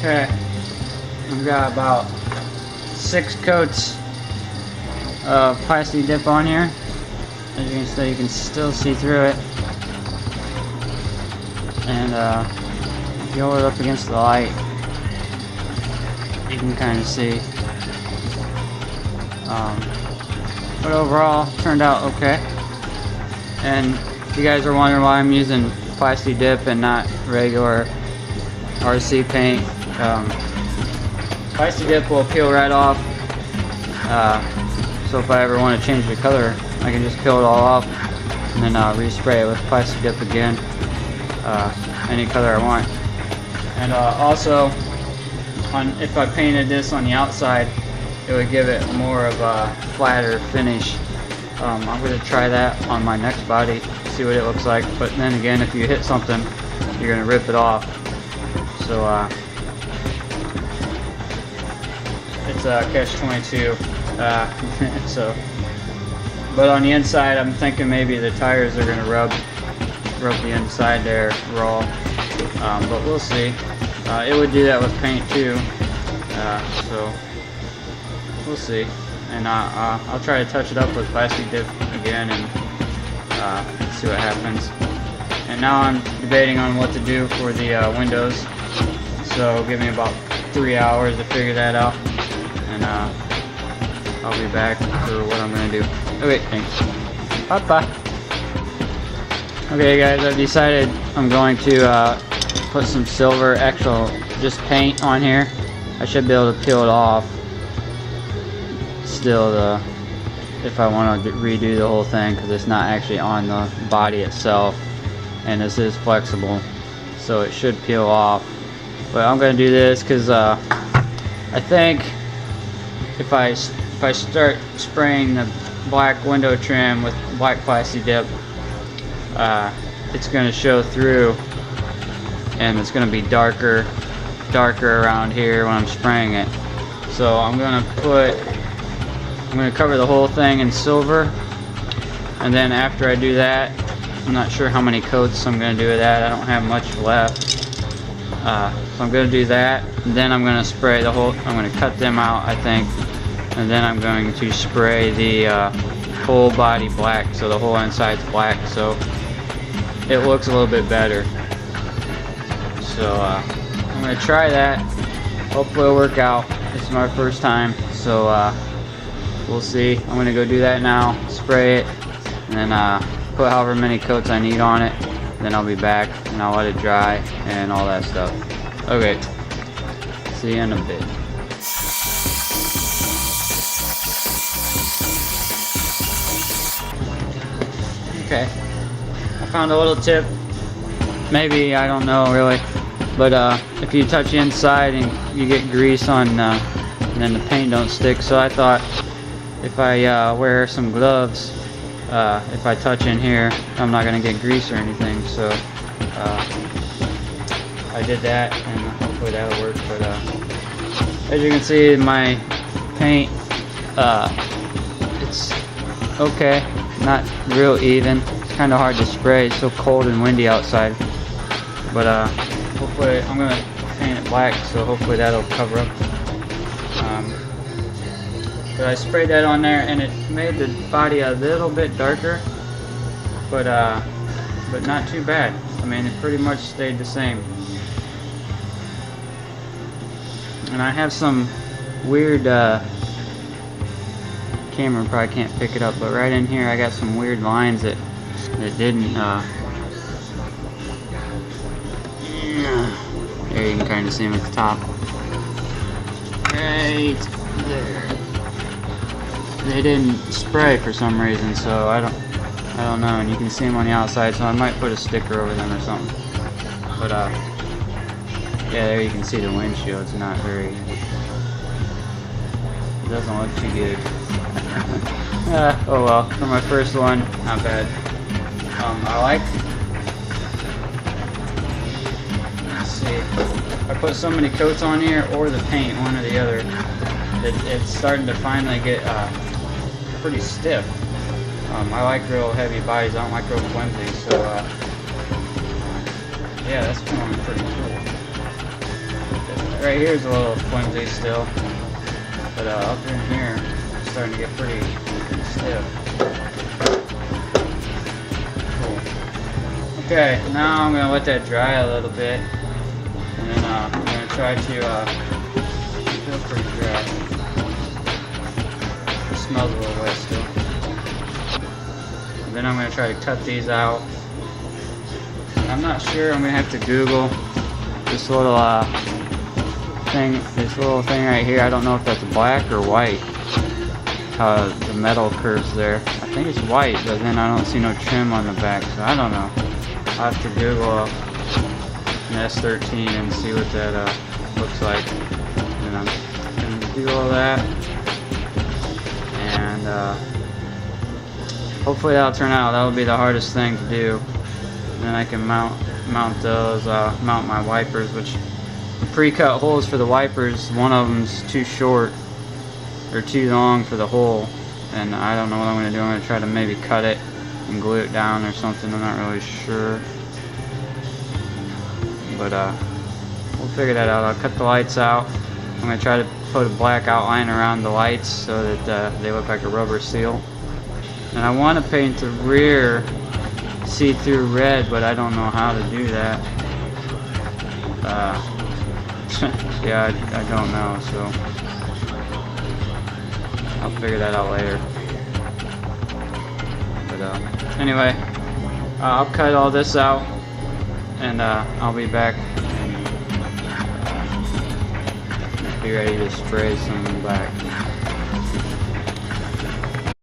Okay, I've got about 6 coats of plasti dip on here. As you can see, you can still see through it. And if you hold it up against the light, you can kind of see. But overall, turned out okay. And if you guys are wondering why I'm using plasti dip and not regular RC paint, plasti dip will peel right off. So if I ever want to change the color, I can just peel it all off and then respray it with plasti dip again, any color I want. And also, if I painted this on the outside, it would give it more of a flatter finish. I'm going to try that on my next body, see what it looks like. But then again, if you hit something, you're going to rip it off. So it's a catch-22. So, but on the inside, I'm thinking maybe the tires are going to rub the inside there raw. But we'll see. It would do that with paint too. So we'll see. And I'll try to touch it up with plasti dip again and see what happens. And now I'm debating on what to do for the windows. So give me about 3 hours to figure that out, and I'll be back for what I'm gonna do. Okay, thanks. Bye bye. Okay, guys, I've decided I'm going to put some silver, actual just paint on here. I should be able to peel it off. Still, if I want to redo the whole thing, because it's not actually on the body itself, and this is flexible, so it should peel off. But I'm going to do this because I think if I start spraying the black window trim with black plasti dip, it's going to show through, and it's going to be darker around here when I'm spraying it. So I'm going to cover the whole thing in silver, and then after I do that, I'm not sure how many coats I'm going to do with that. I don't have much left. So I'm going to do that, and then I'm going to spray the whole, I'm going to cut them out, I think, and then I'm going to spray the whole body black, so the whole inside's black, so it looks a little bit better. So I'm going to try that. Hopefully it'll work out. This is my first time, so we'll see. I'm going to go do that now, spray it, and then put however many coats I need on it. Then I'll be back and I'll let it dry and all that stuff. Okay, see you in a bit. Okay, I found a little tip. Maybe, I don't know really, but if you touch the inside and you get grease on, and then the paint don't stick. So I thought if I wear some gloves, if I touch in here, I'm not going to get grease or anything. So I did that, and hopefully that'll work. But as you can see, my paint, it's okay, not real even. It's kind of hard to spray. It's so cold and windy outside. But hopefully, I'm going to paint it black, so hopefully that'll cover up. But I sprayed that on there, and it made the body a little bit darker, but not too bad. I mean, it pretty much stayed the same. And I have some weird, camera probably can't pick it up, but right in here I got some weird lines that didn't, there you can kind of see them at the top. Right there. They didn't spray for some reason, so I don't know, and you can see them on the outside, so I might put a sticker over them or something. But yeah, there you can see the windshield. It's not very, it doesn't look too good. Oh well, for my first one, not bad. I like, let's see, I put so many coats on here, or the paint, one or the other, it's starting to finally get pretty stiff. I like real heavy bodies, I don't like real flimsy, so yeah, that's feeling pretty cool. right here is a little flimsy still, but up in here it's starting to get pretty stiff. Cool. Okay, now I'm gonna let that dry a little bit, and then I'm gonna try to feel pretty dry. It smells a little wet still. And then I'm gonna try to cut these out. I'm not sure. I'm gonna have to Google this little thing right here. I don't know if that's black or white. The metal curves there. I think it's white, but then I don't see no trim on the back, so I don't know. I'll have to Google an S13 and see what that looks like. And I'm gonna do all that, and hopefully that'll turn out. That'll be the hardest thing to do. And then I can mount those, mount my wipers, which the pre-cut holes for the wipers, one of them's too short or too long for the hole, and I don't know what I'm going to do. I'm going to try to maybe cut it and glue it down or something. I'm not really sure, but we'll figure that out. I'll cut the lights out. I'm going to try to put a black outline around the lights so that they look like a rubber seal, and I want to paint the rear see-through red, but I don't know how to do that. Yeah, I don't know, so I'll figure that out later. But anyway, I'll cut all this out, and I'll be back and be ready to spray some black.